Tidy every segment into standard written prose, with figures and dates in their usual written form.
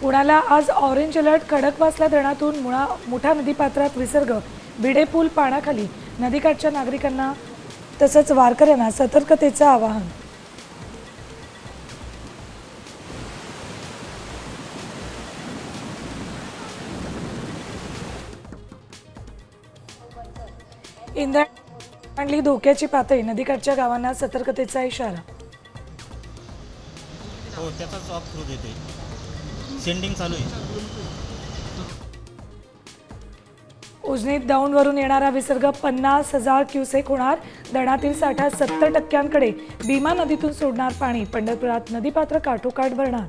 पुण्याला आज orange alert. Khadakwasla धरणातून मोठा नदीपात्रात विसर्ग. भिडे पूल पाण्याखाली. नदीकाठच्या नागरिकांना तसंच वारकऱ्यांना सतर्कतेचं आवाहन. इंद्रायणी धोक्याची पातळी. नदीकाठच्या गावांना सतर्कतेचा इशारा. हो, त्याचाच ऑफ थ्रू देते. सेंडिंग चालू आहे. उजनीत दौंडवरून येणारा विसर्ग 50,000 क्युसेक होणार. धरणातील साठा 70% भीमा नदीतून सोडणार पाणी. पंढरपुरात नदीपात्र काठोकाठ भरणार.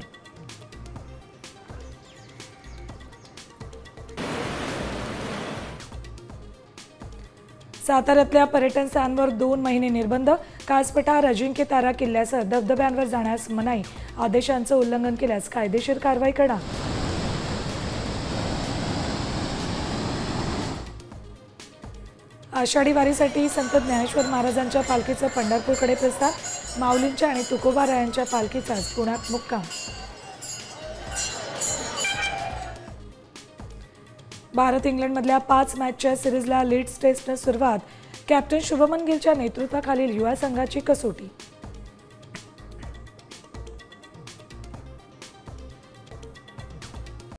साताऱ्यातल्या पर्यटन स्थळांवर 2 महिने निर्बंध. कासपठार, अजिंक्यतारा किल्ल्यासह धबधब्यांवर जाण्यास मनाई. आदेशांचं उल्लंघन केल्यास कायदेशीर कारवाई करणार. आषाढी वारीसाठी संत ज्ञानेश्वर महाराजांच्या पालखीचं पंढरपूरकडे प्रस्थान. माऊलींच्या आणि तुकोबारायांच्या पालखीचा पुण्यात मुक्काम. भारत इंग्लंडमधल्या 5 मॅचच्या सिरीजला लीड्स टेस्टनं सुरुवात. कॅप्टन शुभमन गिलच्या नेतृत्वाखालील युवा संघाची कसोटी.